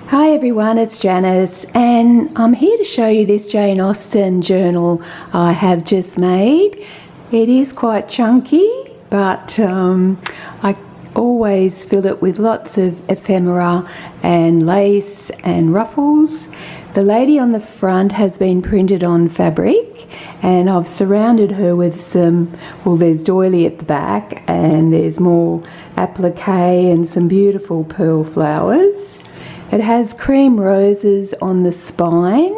Hi everyone, it's Janice and I'm here to show you this Jane Austen journal I have just made. It is quite chunky, but I always fill it with lots of ephemera and lace and ruffles. The lady on the front has been printed on fabric and I've surrounded her with some, well, there's doily at the back and there's more applique and some beautiful pearl flowers. It has cream roses on the spine,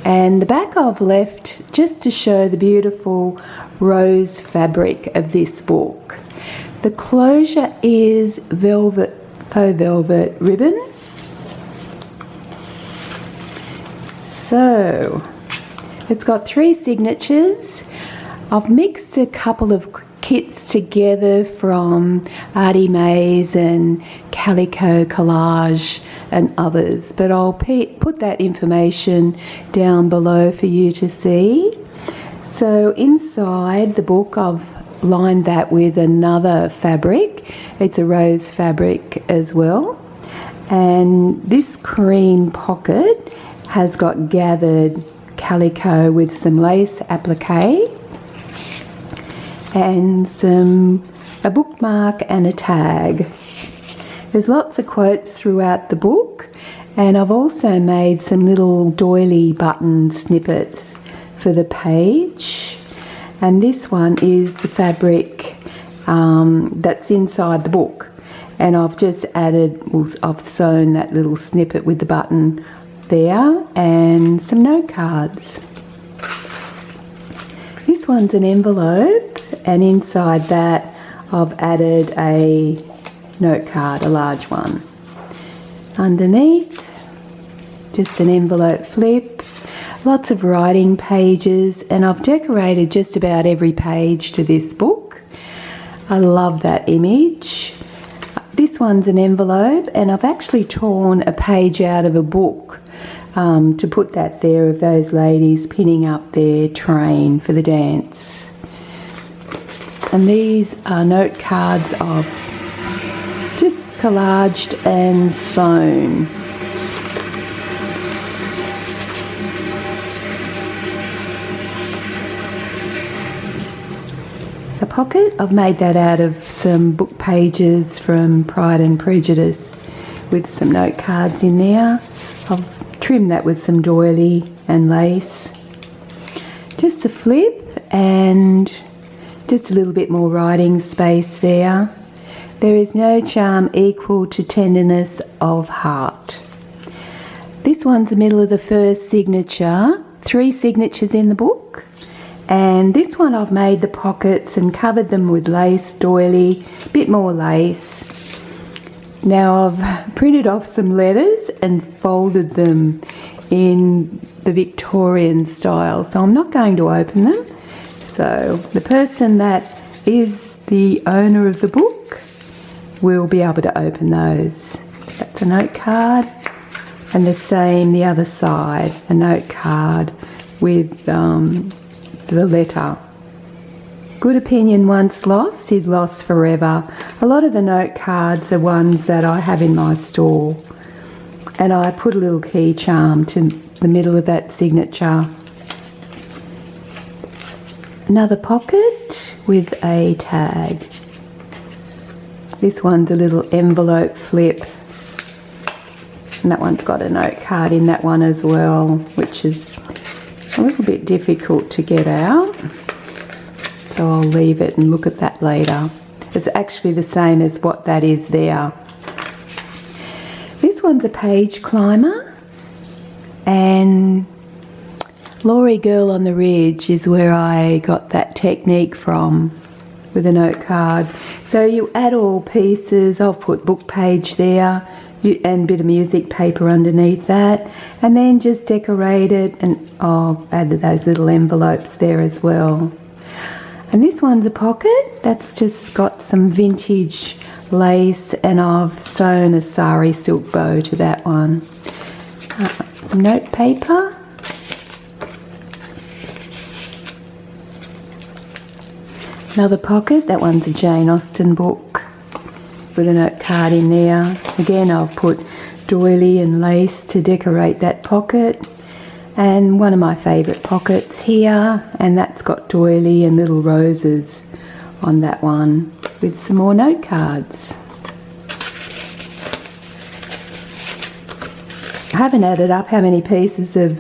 and the back I've left just to show the beautiful rose fabric of this book. The closure is velvet, faux velvet ribbon. So it's got 3 signatures. I've mixed a couple of kits together from Artie Mays and Calico Collage and others, but I'll put that information down below for you to see. So inside the book I've lined that with another fabric. It's a rose fabric as well, and this cream pocket has got gathered calico with some lace applique and a bookmark and a tag. There's lots of quotes throughout the book, and I've also made some little doily button snippets for the page. And this one is the fabric that's inside the book, and I've just added, well, I've sewn that little snippet with the button there and some note cards. This one's an envelope, and inside that I've added a note card, a large one. Underneath, just an envelope flip, lots of writing pages, and I've decorated just about every page to this book. I love that image. This one's an envelope, and I've actually torn a page out of a book to put that there of those ladies pinning up their train for the dance. And these are note cards I've just collaged and sewn. The pocket, I've made that out of some book pages from Pride and Prejudice with some note cards in there. I've trimmed that with some doily and lace. Just a flip and just a little bit more writing space there. There is no charm equal to tenderness of heart. This one's the middle of the first signature. 3 signatures in the book. And this one I've made the pockets and covered them with lace, doily, a bit more lace. Now I've printed off some letters and folded them in the Victorian style, so I'm not going to open them. So the person that is the owner of the book will be able to open those. That's a note card, and the same the other side, a note card with the letter. Good opinion once lost is lost forever. A lot of the note cards are ones that I have in my store, and I put a little key charm to the middle of that signature. Another pocket with a tag. This one's a little envelope flip, and that one's got a note card in that one as well, which is a little bit difficult to get out, so I'll leave it and look at that later. It's actually the same as what that is there. This one's a page climber, and Laurie Girl on the Ridge is where I got that technique from, with a note card. So you add all pieces. I'll put book page there and a bit of music paper underneath that, and then just decorate it, and I'll add those little envelopes there as well. And this one's a pocket that's just got some vintage lace, and I've sewn a sari silk bow to that one. Some note paper. Another pocket, that one's a Jane Austen book with a note card in there. Again, I've put doily and lace to decorate that pocket. And one of my favourite pockets here, and that's got doily and little roses on that one with some more note cards. I haven't added up how many pieces of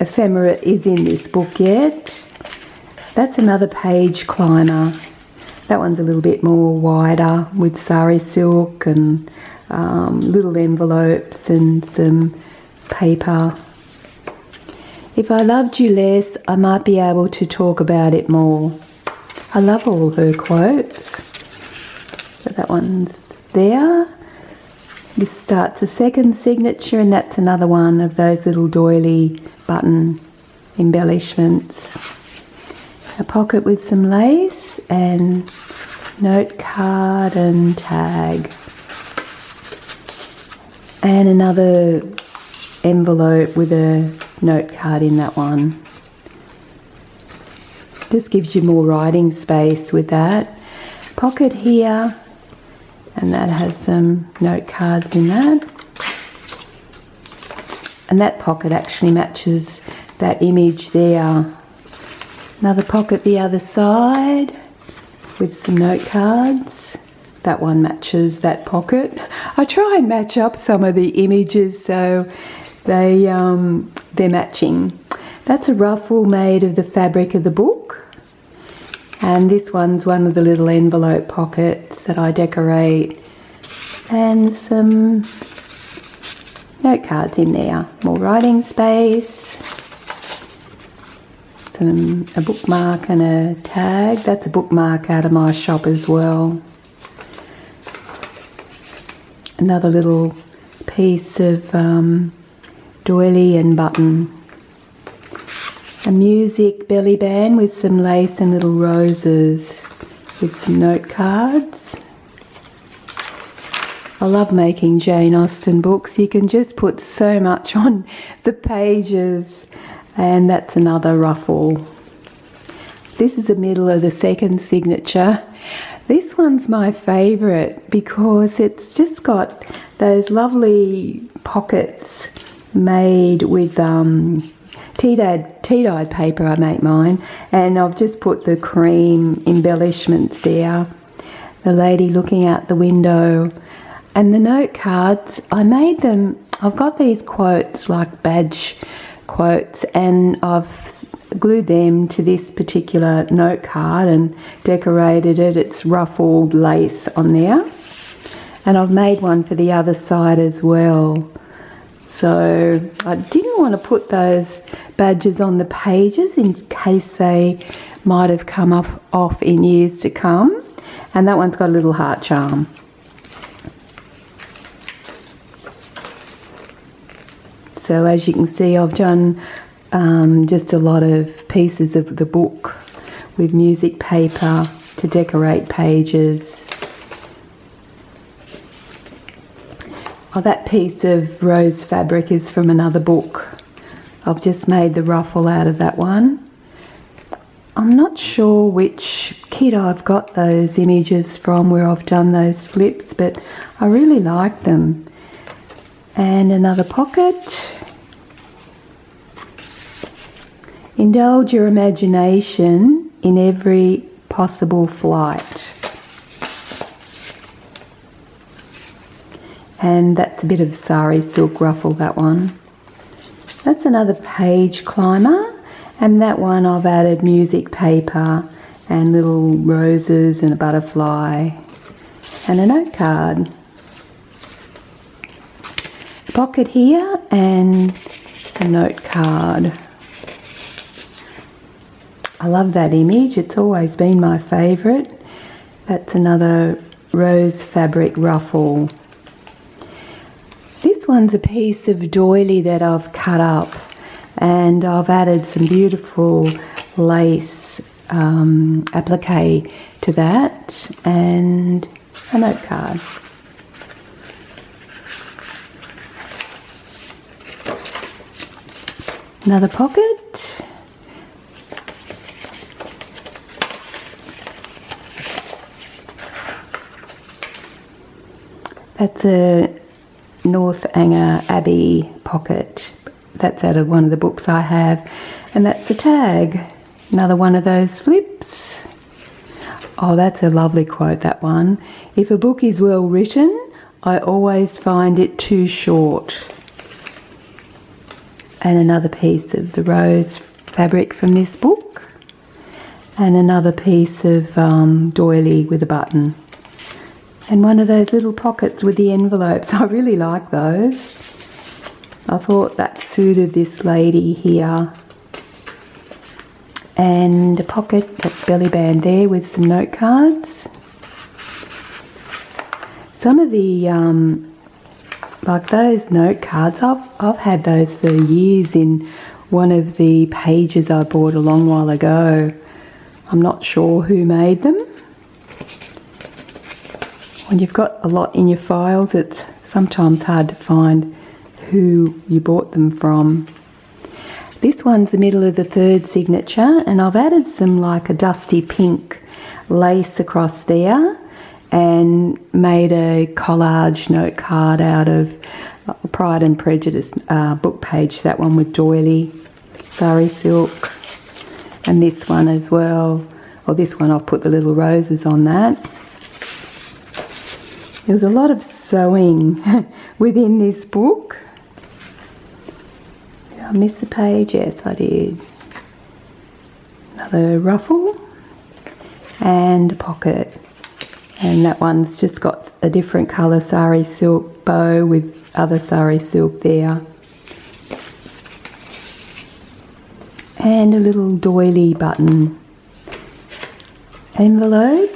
ephemera is in this book yet. That's another page climber. That one's a little bit more wider with sari silk and little envelopes and some paper. If I loved you less, I might be able to talk about it more. I love all her quotes. So that one's there. This starts a second signature, and that's another one of those little doily button embellishments. A pocket with some lace and note card and tag. And another envelope with a note card in that one. Just gives you more writing space with that. Pocket here, and that has some note cards in that. And that pocket actually matches that image there. Another pocket the other side with some note cards. That one matches that pocket. I try and match up some of the images so they're matching. That's a ruffle made of the fabric of the book. And this one's one of the little envelope pockets that I decorate. And some note cards in there. More writing space. A bookmark and a tag. That's a bookmark out of my shop as well. Another little piece of doily and button. A music belly band with some lace and little roses with some note cards. I love making Jane Austen books. You can just put so much on the pages. And that's another ruffle. This is the middle of the second signature. This one's my favourite because it's just got those lovely pockets made with tea-dyed paper. I make mine, and I've just put the cream embellishments there. The lady looking out the window, and the note cards. I made them. I've got these quotes like badge quotes, and I've glued them to this particular note card and decorated it. It's ruffled lace on there, and I've made one for the other side as well. So I didn't want to put those badges on the pages in case they might have come off in years to come. And that one's got a little heart charm. So as you can see, I've done just a lot of pieces of the book with music paper to decorate pages. Oh, that piece of rose fabric is from another book. I've just made the ruffle out of that one. I'm not sure which kit I've got those images from where I've done those flips, but I really like them. And another pocket. Indulge your imagination in every possible flight. And that's a bit of sari silk ruffle, that one. That's another page climber, and that one I've added music paper and little roses and a butterfly and a note card. Pocket here and a note card. I love that image, it's always been my favourite. That's another rose fabric ruffle. This one's a piece of doily that I've cut up, and I've added some beautiful lace applique to that and a note card. Another pocket. That's a Northanger Abbey pocket. That's out of one of the books I have. And that's the tag. Another one of those flips. Oh, that's a lovely quote, that one. If a book is well written, I always find it too short. And another piece of the rose fabric from this book. And another piece of doily with a button. And one of those little pockets with the envelopes. I really like those. I thought that suited this lady here. And a pocket, that belly band there with some note cards. Some of the, like those note cards, I've had those for years in one of the pages I bought a long while ago. I'm not sure who made them. When you've got a lot in your files, it's sometimes hard to find who you bought them from. This one's the middle of the third signature, and I've added some like a dusty pink lace across there and made a collage note card out of Pride and Prejudice book page, that one with doily, sari silk, and this one as well. Or this one, I'll put the little roses on that. There's a lot of sewing within this book. I missed a page? Yes, I did. Another ruffle and a pocket. And that one's just got a different colour sari silk bow with other sari silk there. And a little doily button envelope.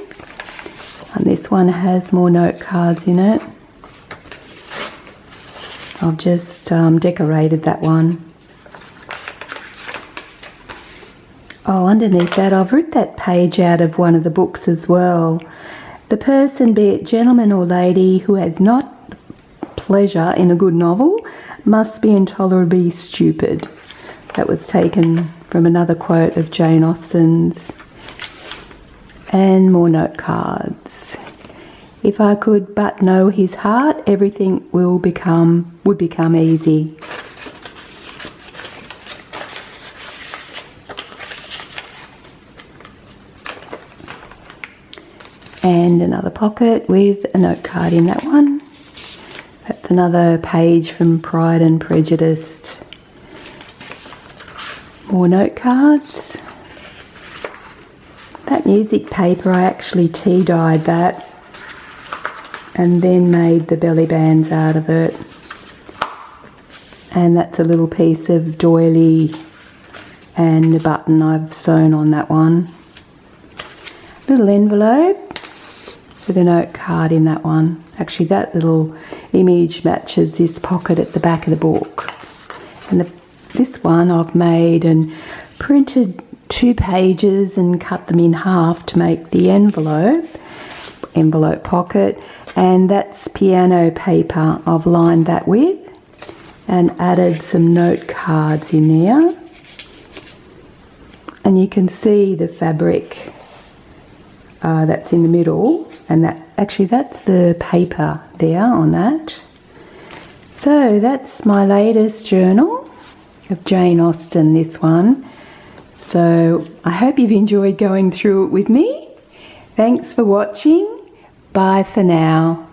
And this one has more note cards in it. I've just decorated that one. Oh, underneath that, I've ripped that page out of one of the books as well. The person, be it gentleman or lady, who has not pleasure in a good novel must be intolerably stupid. That was taken from another quote of Jane Austen's. And more note cards. If I could but know his heart, everything would become easy. And another pocket with a note card in that one. That's another page from Pride and Prejudice. More note cards. That music paper, I actually tea dyed that and then made the belly bands out of it. And that's a little piece of doily and a button I've sewn on that one. Little envelope with a note card in that one. Actually, that little image matches this pocket at the back of the book. And this one I've made and printed 2 pages and cut them in half to make the envelope pocket, and that's piano paper I've lined that with and added some note cards in there. And you can see the fabric that's in the middle, and that's the paper there on that. So that's my latest journal of Jane Austen, this one. So I hope you've enjoyed going through it with me. Thanks for watching. Bye for now.